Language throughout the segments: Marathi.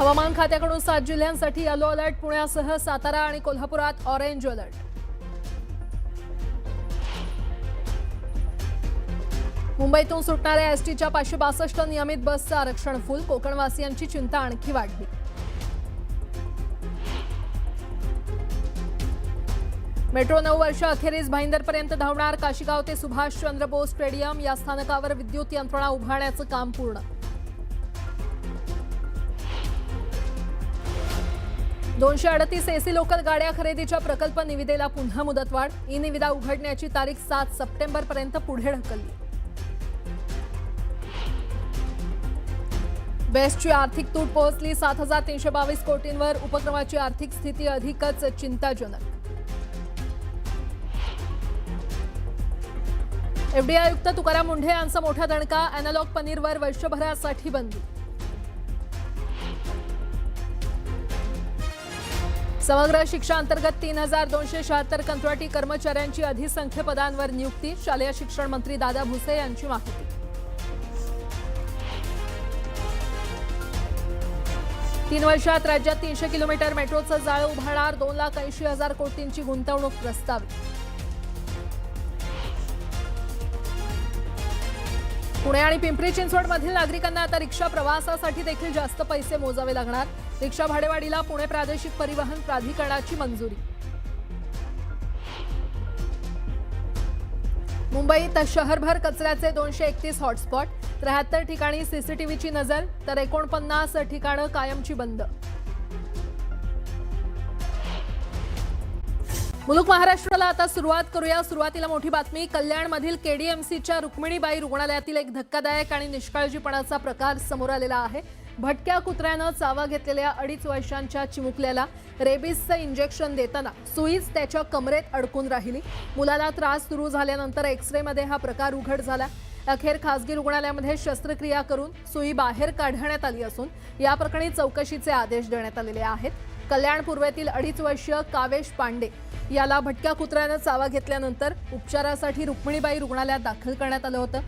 हवामान खात्याकडून 7 जिल्ह्यांसाठी येलो अलर्ट. पुण्यासह सातारा आणि कोल्हापुरात ऑरेंज अलर्ट. मुंबईतून सुटणाऱ्या एसटीच्या 562 नियमित बसचं आरक्षण फुल. कोकणवासियांची चिंता आणखी वाढली. मेट्रो 9 वर्ष अखेरीस भाईंदरपर्यंत धावणार. काशीगाव ते सुभाषचंद्र बोस स्टेडियम या स्थानकावर विद्युत यंत्रणा उभारण्याचं काम पूर्ण. 238 एसी लोकल गाड्या खरेदीच्या प्रकल्प निविदेला पुन्हा मुदतवाढ. ई निविदा उघडण्याची तारीख 7 सप्टेंबरपर्यंत पुढे ढकलली. बेस्टची आर्थिक तूट पोहोचली 7,322 कोटींवर. उपक्रमाची आर्थिक स्थिती अधिकच चिंताजनक. एफडीआय आयुक्त तुकाराम मुंढे यांचा मोठा दणका. अॅनालॉग पनीरवर वर्षभरासाठी बंदी. समग्र शिक्षा अंतर्गत 3,276 कंत्राटी कर्मचाऱ्यांची अधिसंख्य पदांवर नियुक्ती. शालेय शिक्षण मंत्री दादा भुसे यांची माहिती. 3 वर्षात राज्यात 300 किलोमीटर मेट्रोचं जाळं उभारणार. 2,80,000 कोटींची गुंतवणूक प्रस्तावित. पुणे आणि पिंपरी चिंचवडमधील नागरिकांना आता रिक्षा प्रवासासाठी देखील जास्त पैसे मोजावे लागणार. रिक्षा भाडेवाढीला पुणे प्रादेशिक परिवहन प्राधिकरणाची मंजुरी. मुंबईत शहरभर कचऱ्याचे 231 हॉटस्पॉट. 73 ठिकाणी सीसीटीव्हीची नजर तर 49 ठिकाणं कायमची बंद. मुलुक महाराष्ट्राला आता सुरुवात करूया. सुरुवातीला मोठी बातमी. कल्याणमधील केडीएमसीच्या रुक्मिणीबाई रुग्णालयातील एक धक्कादायक आणि निष्काळजीपणाचा प्रकार समोर आलेला आहे. भटक्या कुत्र्यानं चावा घेतलेल्या 2.5 वर्षांच्या चिमुकल्याला रेबीजचं इंजेक्शन देताना सुईच त्याच्या कमरेत अडकून राहिली. मुलाला त्रास सुरू झाल्यानंतर एक्सरेमध्ये हा प्रकार उघड झाला. अखेर खासगी रुग्णालयामध्ये शस्त्रक्रिया करून सुई बाहेर काढण्यात आली असून या प्रकरणी चौकशीचे आदेश देण्यात आलेले आहेत. कल्याण पूर्वेतील 2.5 वर्षीय कावेश पांडे याला भटक्या कुत्र्यानं चावा घेतल्यानंतर उपचारासाठी रुक्मिणीबाई रुग्णालयात दाखल करण्यात आलं होतं.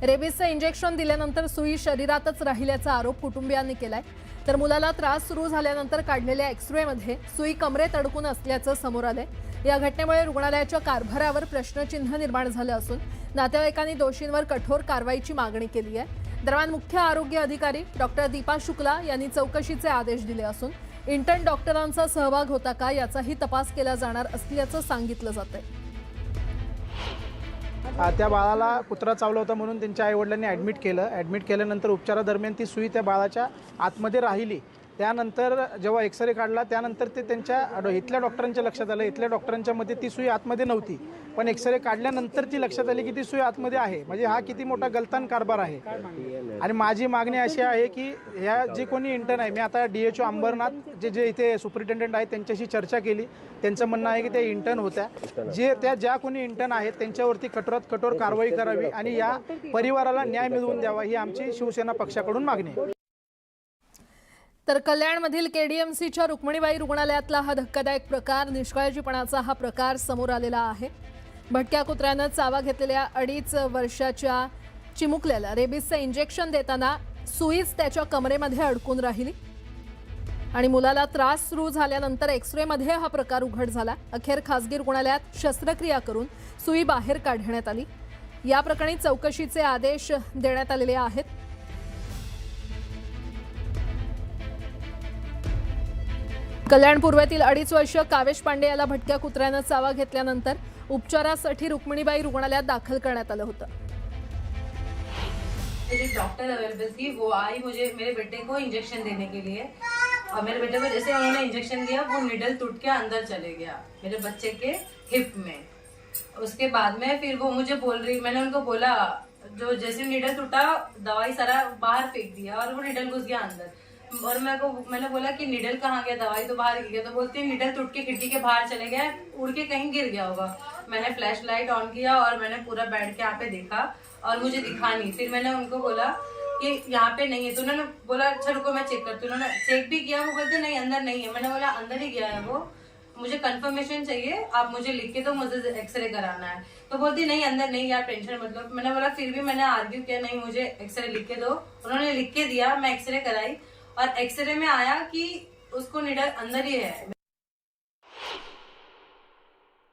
रेबीजचं इंजेक्शन दिल्यानंतर सुई शरीरातच राहिल्याचा आरोप कुटुंबियांनी केलाय. तर मुलाला त्रास सुरू झाल्यानंतर काढलेल्या एक्सरेमध्ये सुई कमरेत अडकून असल्याचं समोर आलंय. या घटनेमुळे रुग्णालयाच्या कारभारावर प्रश्नचिन्ह निर्माण झालं असून नातेवाईकांनी दोषींवर कठोर कारवाईची मागणी केली आहे. दरम्यान मुख्य आरोग्य अधिकारी डॉक्टर दीपा शुक्ला यांनी चौकशीचे आदेश दिले असून इंटर्न डॉक्टरांचा सहभाग होता का याचाही तपास केला जाणार असल्याचं सांगितलं जातंय. त्या बाळाला कुत्रा चावला होता म्हणून त्यांच्या आईवडिलांनी ॲडमिट केलं. ॲडमिट केल्यानंतर उपचारादरम्यान ती सुई त्या बाळाच्या आतमध्ये राहिली. त्यानंतर जेव्हा एक्सरे काढला त्यानंतर ते त्यांच्या इथल्या डॉक्टरांच्या लक्षात आलं. इथल्या डॉक्टरांच्या मध्ये ती सुई आतमध्ये नव्हती, पण एक्सरे काढल्यानंतर ती लक्षात आली की ती सुई आतमध्ये आहे. म्हणजे हा किती मोठा गलतान कारभार आहे. आणि माझी मागणी अशी आहे की ह्या जे कोणी इंटर्न आहे, मी आता DHO अंबरनाथ जे इथे सुपरिटेंडंट आहेत त्यांच्याशी चर्चा केली. त्यांचं म्हणणं आहे की ते इंटर्न होत्या. ज्या कोणी इंटर्न आहेत त्यांच्यावरती कठोरात कठोर कारवाई करावी आणि या परिवाराला न्याय मिळवून द्यावा ही आमची शिवसेना पक्षाकडून मागणी आहे. तर कल्याणमधील केडीएमसीच्या रुक्मिणीबाई रुग्णालयातला हा धक्कादायक प्रकार, निष्काळजीपणाचा हा प्रकार समोर आलेला आहे. भटक्या कुत्र्यानं चावा घेतलेल्या 2.5 वर्षाच्या चिमुकल्याला रेबीजचं इंजेक्शन देताना सुईच त्याच्या कमरेमध्ये अडकून राहिली आणि मुलाला त्रास सुरू झाल्यानंतर एक्सरेमध्ये हा प्रकार उघड झाला. अखेर खासगी रुग्णालयात शस्त्रक्रिया करून सुई बाहेर काढण्यात आली. या प्रकरणी चौकशीचे आदेश देण्यात आलेले आहेत. कल्याण पूर्वेतील 2.5 वर्षीय कावेश पांडे याला भटक्या कुत्र्यानं चावा घेतल्यानंतर उपचारासाठी रुक्मिणीबाई रुग्णालयात दाखल करण्यात आलं होतं. डॉक्टर अवेलेबल थी, वो आई मुझे मेरे बेटे को इंजेक्शन देने के लिए, और मेरे बेटे को जैसे उन्होंने इंजेक्शन दिया वो निडल टूट के अंदर चले गया मेरे बच्चे के हिप में. उसके बाद में फिर वो मुझे बोल रही, मैंने उनको बोला जो जैसे निडल टूटा दवाई सारा बाहर फेंक दिया और वो निडल घुस गया अंदर. और मैंने बोला कि निडल कहाँ गया, दवाई तो बाहर गिर गया. तो बोलती है निडल टूट के खिड़की के बाहर चले गया, उड़ के कहीं गिर गया होगा. मैंने फ्लैश लाइट ऑन किया और मैंने पूरा बैठ के यहाँ पे देखा और मुझे दिखा नहीं. फिर मैंने उनको बोला कि यहाँ पे नहीं है. तो उन्होंने बोला अच्छा रुको मैं चेक करती हूँ. उन्होंने चेक भी किया, वो बोलते नहीं अंदर नहीं है. मैंने बोला अंदर ही गया है वो, मुझे कंफर्मेशन चाहिए, आप मुझे लिख के दो, मुझे एक्सरे कराना है. तो बोलती नहीं अंदर नहीं यार टेंशन मतलब. मैंने बोला फिर भी मैंने आर्ग्यू किया नहीं मुझे एक्सरे लिख के दो. उन्होंने लिख के दिया, मैं एक्सरे कराई और एक्सरे में आया कि उसको निडल अंदर ही है।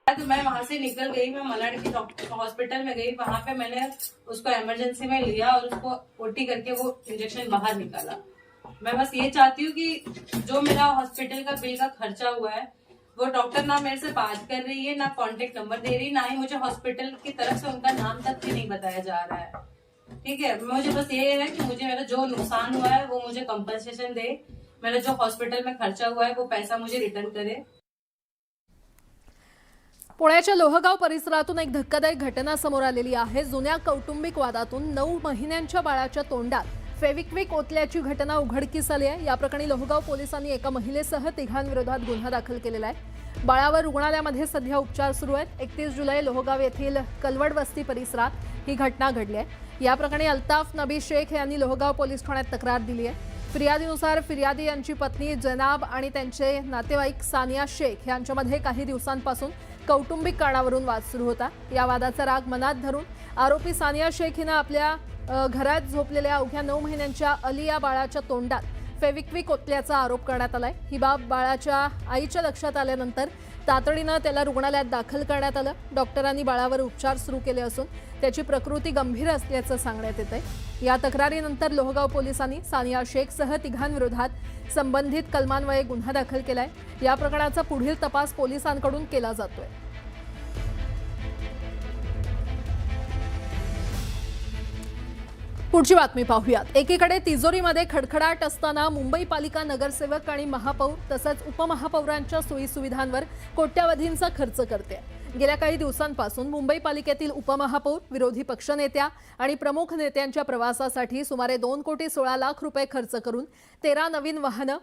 तो मैं वहां से निकल गई, मैं मलाड की हॉस्पिटल में गई, वहां पे मैंने उसको इमरजेंसी में लिया और उसको ओटी करके वो इंजेक्शन बाहर निकाला। मैं बस ये चाहती हूँ कि जो मेरा हॉस्पिटल का बिल का खर्चा हुआ है वो डॉक्टर ना मेरे से बात कर रही है, ना कॉन्टेक्ट नंबर दे रही, ना ही मुझे हॉस्पिटल की तरफ से उनका नाम तक भी नहीं बताया जा रहा है। ठीक है, मुझे बस ये है कि मुझे मेरा जो नुकसान हुआ है वो मुझे कंपनसेशन दे, मेरा जो हॉस्पिटल में खर्चा हुआ है वो पैसा मुझे रिटर्न करे। पुण्याच्या लोहगाव परिसरातून एक धक्कादायक घटना समोर आलेली आहे। जुन्या कौटुंबिक वादातून 9 महिन्यांच्या बाळाच्या तोंडात फेविक्विक ओतल्याची घटना उघडकीस आली आहे। या प्रकरणी लोहगाव पोलिसांनी एका महिलेसह तिघांविरोधात गुन्हा दाखल केलेला आहे। बाळावर रुग्णालयामध्ये सध्या उपचार सुरू आहेत। 31 जुलै लोहगाव येथील कलवड वस्ती परिसरात ही घटना घडली आहे। या प्रकरणी अल्ताफ नबी शेख यांनी लोहगाव पोलीस ठाण्यात तक्रार दिली आहे। फिर्यादीनुसार फिर्यादी यांची पत्नी जनाब आणि त्यांचे नातेवाईक सानिया शेख यांच्यामध्ये काही दिवसांपासून कौटुंबिक कारणावरून वाद सुरू होता। या वादाचा राग मनात धरून आरोपी सानिया शेख हिने आपल्या घरात झोपलेल्या अवघ्या 9 महिन्यांच्या अली या बाळाच्या तोंडात फेविक्विक ओतल्याचा आरोप करण्यात आलाय। ही बाब बाळाच्या आईच्या लक्षात आल्यानंतर तातडीनं त्याला रुग्णालयात दाखल करण्यात आलं। डॉक्टरांनी बाळावर उपचार सुरू केले असून त्याची प्रकृती गंभीर असल्याचं सांगण्यात येतंय। या तक्रारीनंतर लोहगाव पोलिसांनी सानिया शेखसह तिघांविरोधात संबंधित कलमान्वये गुन्हा दाखल केलाय। या प्रकरणाचा पुढील तपास पोलिसांकडून केला जातोय। पुढची बातमी पाहूयात। एकीकडे तिजोरीमध्ये खडखडाट असताना मुंबई पालिका नगरसेवक आणि महापौर तसंच उपमहापौरांच्या सोयीसुविधांवर कोट्यवधींचा खर्च करते। गेल्या काही दिवसांपासून मुंबई पालिकेतील उपमहापौर, विरोधी पक्षनेत्या आणि प्रमुख नेत्यांच्या प्रवासासाठी सुमारे 2 कोटी 16 लाख रुपये खर्च करून 13 नवीन वाहनं,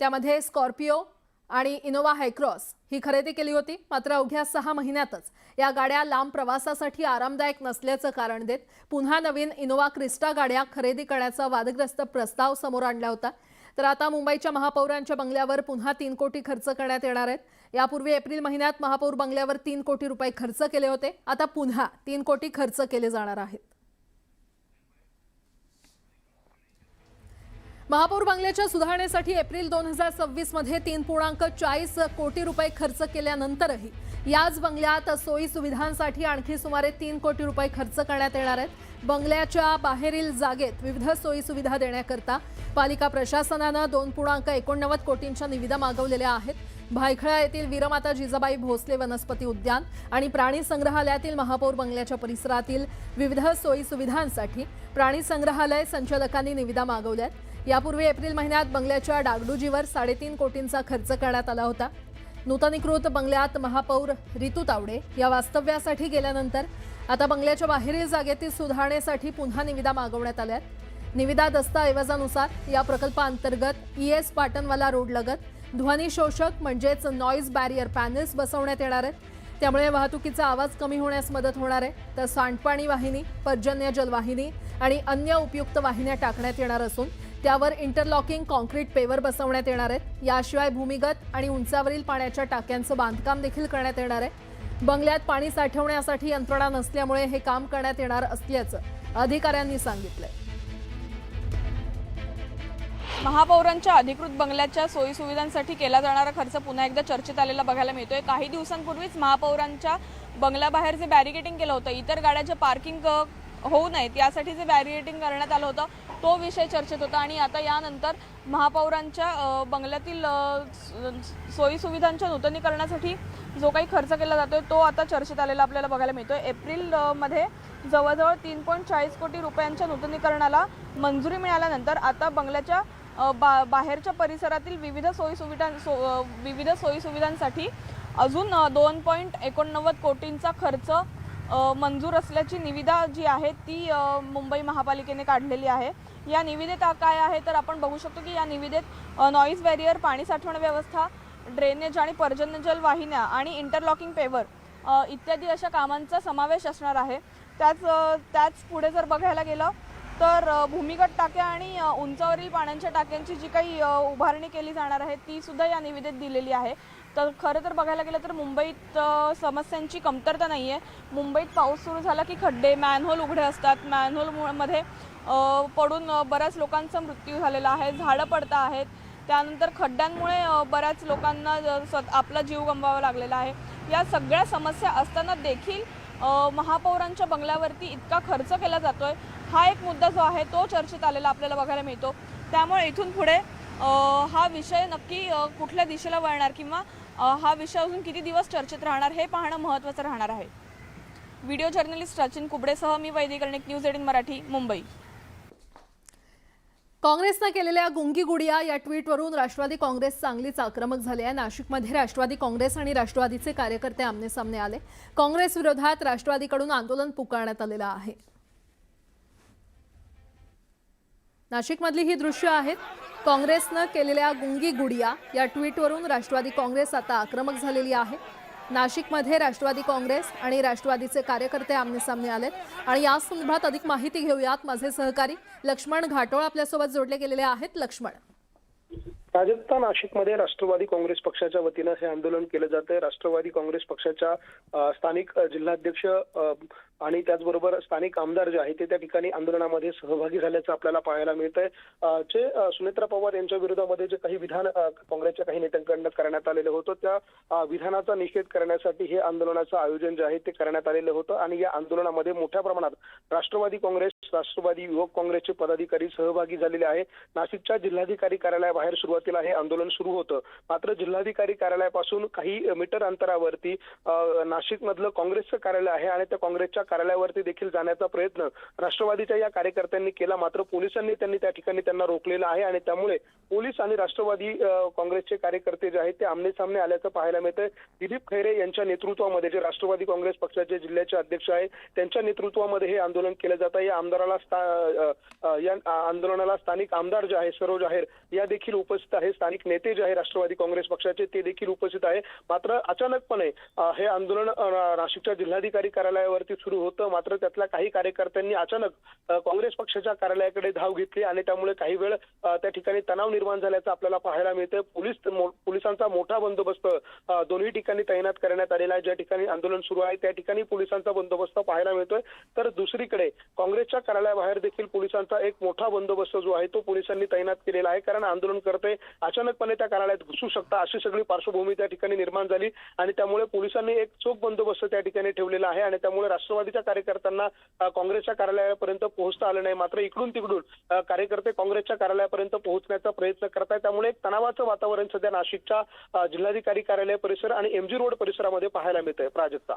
त्यामध्ये स्कॉर्पिओ आणि इनोवा हायक्रॉस ही खरेदी केली होती। मात्र अवघ्या 6 महिन्यातच या गाड्या लांब प्रवासासाठी आरामदायक नसल्याचं कारण देत पुन्हा नवीन इनोवा क्रिस्टा गाड्या खरेदी करण्याचा वादग्रस्त प्रस्ताव समोर आणला होता। तर आता मुंबईच्या महापौरांच्या बंगल्यावर पुन्हा 3 कोटी खर्च करण्यात येणार आहेत। यापूर्वी एप्रिल महिन्यात महापौर बंगल्यावर 3 कोटी रुपये खर्च केले होते। आता पुन्हा 3 कोटी खर्च केले जाणार आहेत। महापौर बंगल्याच्या सुधारणेसाठी एप्रिल 2026 मध्ये 3.40 कोटी रुपये खर्च केल्यानंतरही याच बंगल्यात सोयी सुविधांसाठी आणखी सुमारे 3 कोटी रुपये खर्च करण्यात येणार आहेत। बंगल्याच्या बाहेरील जागेत विविध सोयी सुविधा देण्याकरता पालिका प्रशासनाने 2.89 कोटींच्या निविदा मागवलेल्या आहेत। भायखळा येथील वीरमाता जिजाबाई भोसले वनस्पती उद्यान आणि प्राणी संग्रहालयातील महापौर बंगल्याच्या परिसरातील विविध सोयी सुविधांसाठी प्राणी संग्रहालय संचालकांनी निविदा मागवल्यात। यापूर्वी एप्रिल महिन्यात बंगल्याच्या डागडुजीवर 3.5 कोटींचा खर्च करण्यात आला होता। नूतनीकृत बंगल्यात महापौर रितू तावडे या वास्तव्यासाठी गेल्यानंतर आता बंगल्याच्या बाहेरील जागेतील सुधारणेसाठी पुन्हा निविदा मागवण्यात आल्यात। निविदा दस्तऐवजानुसार या प्रकल्पाअंतर्गत ES पाटणवाला रोड लगत ध्वनी शोषक म्हणजेच नॉईज बॅरियर पॅनल्स बसवण्यात येणार आहेत। त्यामुळे वाहतुकीचा आवाज कमी होण्यास मदत होणार आहे। तर सांडपाणी वाहिनी, पर्जन्य जलवाहिनी आणि अन्य उपयुक्त वाहिन्या टाकण्यात येणार असून त्यावर इंटरलॉकिंग कॉन्क्रीट पेवर बसवण्यात येणार आहेत। याशिवाय भूमिगत आणि उंचावरील पाण्याच्या टाक्यांचं बांधकाम देखील करण्यात येणार आहे। बंगल्यात पाणी साठवण्यासाठी यंत्रणा नसल्यामुळे हे काम करण्यात येणार असल्याचं अधिकाऱ्यांनी सांगितलंय। महापौरांच्या अधिकृत बंगल्याच्या सोयी सुविधांसाठी केला जाणारा खर्च पुन्हा एकदा चर्चेत आलेला बघायला मिळतोय। काही दिवसांपूर्वीच महापौरांच्या बंगल्याबाहेर जे बॅरिकेडिंग केलं होतं, इतर गाड्यांचे पार्किंग होऊ नयेत यासाठी जे बॅरिकेडिंग करण्यात आलं होतं तो विषय चर्चेत होता आणि आता यानंतर महापौरांच्या बंगल्यातील सोयी सुविधांच्या नूतनीकरणासाठी जो काही खर्च केला जातोय तो आता चर्चेत आलेला आपल्याला बघायला मिळतोय। एप्रिल मध्ये जवळजवळ 3.40 कोटी रुपयांच्या नूतनीकरणाला मंजुरी मिळाल्यानंतर आता बंगल्याच्या बाहेरच्या परिसरातील विविध सोयी सुविधांसाठी अजून 2.89 कोटींचा खर्च मंजूर असल्याची निविदा जी आहे ती मुंबई महापालिकेने काढलेली आहे। या निविदेत काय आहे तर आपण बघू शकतो की या निविदेत नॉईज बॅरियर, पाणी साठवण व्यवस्था, ड्रेनेज आणि पर्जन्य जल वाहिन्या आणि इंटरलॉकिंग पेवर इत्यादी अशा कामांचा समावेश असणार आहे। त्याच पुढे जर बघायला गेलं तर भूमिगत टाक्या आणि उंचावरील पाण्याच्या टाक्यांची जी काही उभारणी केली जाणार आहे ती सुद्धा या निविदेत दिलेली आहे। तर खरं तर बघायला गेलं तर मुंबईत समस्यांची कमतरता नाही आहे। मुंबईत पाऊस सुरू झाला की खड्डे, मॅनहोल उघडे असतात। मॅनहोलमध्ये पडून बऱ्याच लोकांचा मृत्यू झालेला आहे, झाडं पडता आहेत, त्यानंतर खड्ड्यांमुळे बऱ्याच लोकांना आपला जीव गमवावा लागलेला आहे। या सगळ्या समस्या असताना देखील महापौरांच्या बंगल्यावरती इतका खर्च केला जातोय, हा एक मुद्दा जो आहे तो चर्चेत आलेला आपल्याला बघायला मिळतो। त्यामुळे इथून पुढे हा विषय नक्की कुठल्या दिशेला वळणार किंवा हा विषय अजून किती दिवस चर्चेत राहणार हे पाहणं महत्त्वाचं राहणार आहे। व्हिडिओ जर्नलिस्ट सचिन कुबडेसह मी वैदिक कर्णिक, न्यूज 18 मराठी, मुंबई। काँग्रेसनं केलेल्या गुंगी गुडिया या ट्विटवरून राष्ट्रवादी काँग्रेस चांगलीच आक्रमक झाली आहे। नाशिकमध्ये राष्ट्रवादी काँग्रेस आणि राष्ट्रवादीचे कार्यकर्ते आमनेसामने आले। काँग्रेस विरोधात राष्ट्रवादीकडून आंदोलन पुकारण्यात आलेलं आहे। नाशिकमधली ही दृश्य आहेत। काँग्रेसनं केलेल्या गुंगी गुडिया या ट्विटवरून राष्ट्रवादी काँग्रेस आता आक्रमक झालेली आहे। नाशिकमध्ये राष्ट्रवादी काँग्रेस आणि राष्ट्रवादीचे कार्यकर्ते आमनेसामने आलेत आणि या संदर्भात अधिक माहिती घेऊयात। माझे सहकारी लक्ष्मण घाटोळ आपल्यासोबत जोडले गेलेले आहेत। लक्ष्मण, राजस्थान नाशिकमध्ये राष्ट्रवादी काँग्रेस पक्षाच्या वतीनं हे आंदोलन केलं जातंय। राष्ट्रवादी काँग्रेस पक्षाच्या स्थानिक जिल्हाध्यक्ष आणि त्याचबरोबर स्थानिक आमदार जे आहेत ते त्या ठिकाणी आंदोलनामध्ये सहभागी झाल्याचं आपल्याला पाहायला मिळतंय। जे सुनेत्रा पवार यांच्या विरोधामध्ये जे काही विधान काँग्रेसच्या काही नेत्यांकडून करण्यात आलेलं होतं, त्या विधानाचा निषेध करण्यासाठी हे आंदोलनाचं आयोजन जे आहे ते करण्यात आलेलं होतं आणि या आंदोलनामध्ये मोठ्या प्रमाणात राष्ट्रवादी काँग्रेस, राष्ट्रवादी युवक काँग्रेसचे पदाधिकारी सहभागी झालेले आहे। नाशिकच्या जिल्हाधिकारी कार्यालयाबाहेर सुरुवातीला हे आंदोलन सुरू होतं, मात्र जिल्हाधिकारी कार्यालयापासून काही मीटर अंतरावरती नाशिकमधलं काँग्रेसचं कार्यालय आहे आणि त्या काँग्रेसच्या कार्यालयावरती देखील जाण्याचा प्रयत्न राष्ट्रवादीच्या या कार्यकर्त्यांनी केला, मात्र पोलिसांनी त्या ठिकाणी त्यांना रोखलेलं आहे आणि त्यामुळे पोलीस आणि राष्ट्रवादी काँग्रेसचे कार्यकर्ते जे आहेत ते आमनेसामने आल्याचं पाहायला मिळतंय। दिलीप खैरे यांच्या नेतृत्वामध्ये जे राष्ट्रवादी काँग्रेस पक्षाचे जिल्ह्याचे अध्यक्ष आहेत त्यांच्या नेतृत्वामध्ये हे आंदोलन केलं जातं। या आंदोलनाला स्थानिक आमदार जे आहे सरोज आहेर या देखील उपस्थित आहे, स्थानिक नेते जे आहे राष्ट्रवादी काँग्रेस पक्षाचे ते देखील उपस्थित आहे। मात्र अचानकपणे हे आंदोलन नाशिकच्या जिल्हाधिकारी कार्यालयावरती सुरू होतं, मात्र त्यातल्या काही कार्यकर्त्यांनी अचानक काँग्रेस पक्षाच्या कार्यालयाकडे धाव घेतली आणि त्यामुळे काही वेळ त्या ठिकाणी तणाव निर्माण झाल्याचं आपल्याला पाहायला मिळतं। पोलिसांचा मोठा बंदोबस्त दोन्ही ठिकाणी तैनात करण्यात आलेला आहे। ज्या ठिकाणी आंदोलन सुरू आहे त्या ठिकाणी पोलिसांचा बंदोबस्त पाहायला मिळतोय, तर दुसरीकडे काँग्रेसच्या कार्यालयाबाहेर देखील पोलिसांचा एक मोठा बंदोबस्त जो आहे तो पोलिसांनी तैनात केलेला आहे, कारण आंदोलनकर्ते अचानकपणे त्या कार्यालयात घुसू शकतात अशी सगळी पार्श्वभूमी त्या ठिकाणी निर्माण झाली आणि त्यामुळे पोलिसांनी एक चोख बंदोबस्त त्या ठिकाणी ठेवलेला आहे आणि त्यामुळे राष्ट्रवादीच्या कार्यकर्त्यांना काँग्रेसच्या कार्यालयापर्यंत पोहोचता आलं नाही, मात्र इकडून तिकडून कार्यकर्ते काँग्रेसच्या कार्यालयापर्यंत पोहोचण्याचा प्रयत्न करत आहेत। त्यामुळे एक तणावाचं वातावरण सध्या नाशिकच्या जिल्हाधिकारी कार्यालय परिसर आणि एमजी रोड परिसरामध्ये पाहायला मिळतंय। प्राजक्ता,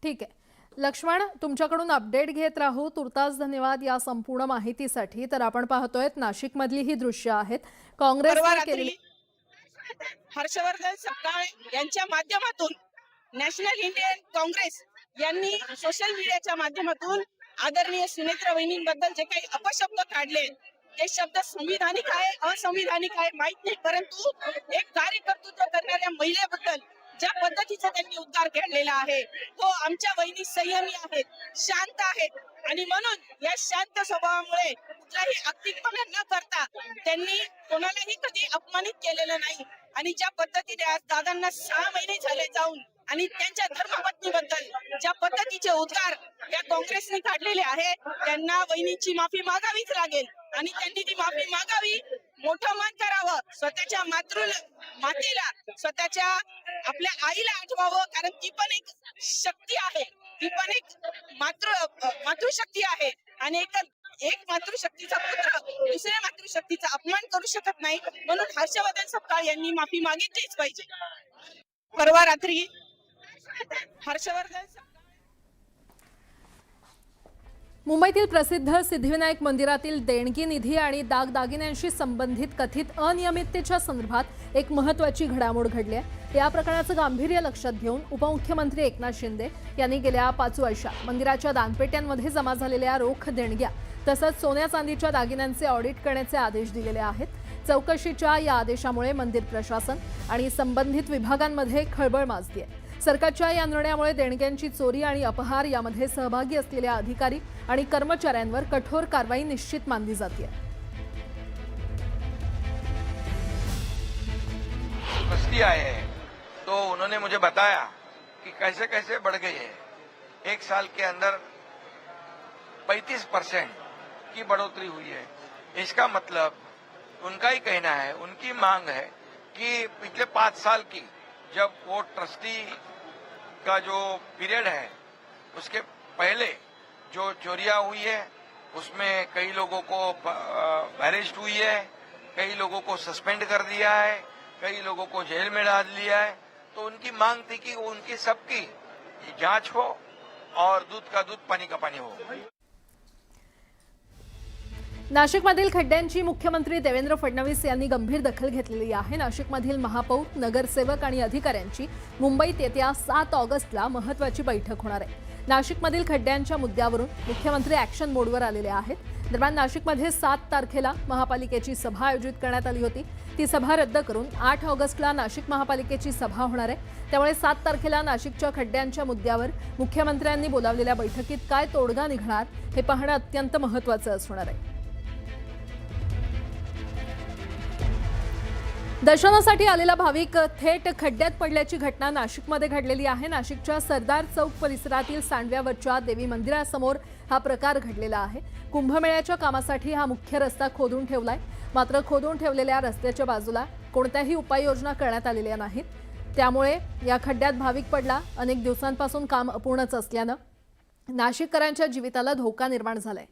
ठीक आहे लक्ष्मण, तुमच्याकडून अपडेट घेत राहू। तुर्तास धन्यवाद या संपूर्ण माहितीसाठी। तर आपण पाहतोय नाशिकमधली ही दृश्य आहेत। काँग्रेसने केलेली हर्षवर्धन सपकाळ यांच्या माध्यमातून नॅशनल इंडियन काँग्रेस यांनी सोशल मीडियाच्या माध्यमातून आदरणीय सुनेत्रा वहिनींबद्दल जे काही अपशब्द काढले ते शब्द संविधानिक आहे असंविधानिक आहे माहित नाही, परंतु एक कार्यकर्तृत्व करणाऱ्या महिलेबद्दल ज्या पद्धतीचा त्यांनी उद्गार केलेला आहे तो आमच्या वहिनी संयमी आहेत, शांत आहेत आणि म्हणून या शांत स्वभावामुळे कुठलाही अतिक्रमण न करता त्यांनी कोणालाही कधी अपमानित केलेलं नाही आणि ज्या पद्धतीने आज दादांना 6 महिने झाले जाऊन आणि त्यांच्या धर्मपत्नीबद्दल ज्या पद्धतीचे उद्गार या काँग्रेसने काढलेले आहे त्यांना वहिनींची माफी मागावीच लागेल आणि त्यांनी ती माफी मागावी, मोठं मान करावं, स्वतःच्या मातेला स्वतःच्या आपल्या आईला आठवावं, कारण ती पण एक शक्ती आहे, ती पण एक मातृशक्ती आहे आणि एक मातृशक्तीचा पुत्र दुसऱ्या मातृशक्तीचा अपमान करू शकत नाही, म्हणून हर्षवर्धन सपकाळ यांनी माफी मागितलीच पाहिजे। परवा रात्री हर्षवर्धन मुंबईतील प्रसिद्ध सिद्धिविनायक मंदिरातील देणगी निधी आणि दागदागिन्यांशी संबंधित कथित अनियमिततेच्या संदर्भात एक महत्त्वाची घडामोड घडली आहे। या प्रकरणाचं गांभीर्य लक्षात घेऊन उपमुख्यमंत्री एकनाथ शिंदे यांनी गेल्या 5 वर्षात मंदिराच्या दानपेट्यांमध्ये जमा झालेल्या रोख देणग्या तसंच सोन्या चांदीच्या दागिन्यांचे ऑडिट करण्याचे आदेश दिलेले आहेत। चौकशीच्या या आदेशामुळे मंदिर प्रशासन आणि संबंधित विभागांमध्ये खळबळ माजली आहे। सरकारच्या या निर्णयामुळे देणग्यांची चोरी आणि अपहार यामध्ये सहभागी असलेल्या अधिकारी आणि कर्मचाऱ्यांवर कठोर कारवाई निश्चित मानली जाते। ट्रस्टी आए हैं तो उन्होंने मुझे बताया कि कैसे कैसे बढ़ गई है। 1 साल के अंदर 35% की बढ़ोतरी हुई है। इसका मतलब उनका ही कहना है, उनकी मांग है कि पिछले 5 साल की जब वो ट्रस्टी का जो पीरियड है उसके पहले जो चोरियां हुई है उसमें कई लोगों को अरेस्ट हुई है, कई लोगों को सस्पेंड कर दिया है, कई लोगों को जेल में डाल दिया है। तो उनकी मांग थी कि उनकी सबकी जांच हो और दूध का दूध पानी का पानी हो। नाशिकमधील खड्ड्यांची मुख्यमंत्री देवेंद्र फडणवीस यांनी गंभीर दखल घेतलेली आहे। नाशिकमधील महापौर, नगरसेवक आणि अधिकाऱ्यांची मुंबईत येत्या 7 ऑगस्टला महत्त्वाची बैठक होणार आहे। नाशिकमधील खड्ड्यांच्या मुद्द्यावरून मुख्यमंत्री ॲक्शन मोडवर आलेले आहेत। दरम्यान नाशिकमध्ये 7 तारखेला महापालिकेची सभा आयोजित करण्यात आली होती। ती सभा रद्द करून 8 ऑगस्टला नाशिक महापालिकेची सभा होणार आहे। त्यामुळे 7 तारखेला नाशिकच्या खड्ड्यांच्या मुद्द्यावर मुख्यमंत्र्यांनी बोलावलेल्या बैठकीत काय तोडगा निघणार हे पाहणं अत्यंत महत्त्वाचं असणार आहे। दर्शनासाठी आलेला भाविक थेट खड्ड्यात पडल्याची घटना नाशिकमध्ये घडलेली आहे। नाशिकच्या सरदार चौक परिसरातील सांडव्यावरच्या देवी मंदिरासमोर हा प्रकार घडलेला आहे। कुंभमेळ्याच्या कामासाठी हा मुख्य रस्ता खोदून ठेवलाय, मात्र खोदून ठेवलेल्या रस्त्याच्या बाजूला कोणत्याही उपाययोजना करण्यात आलेल्या नाहीत। त्यामुळे या खड्ड्यात भाविक पडला। अनेक दिवसांपासून काम अपूर्णच असल्यानं नाशिककरांच्या जीविताला धोका निर्माण झालाय।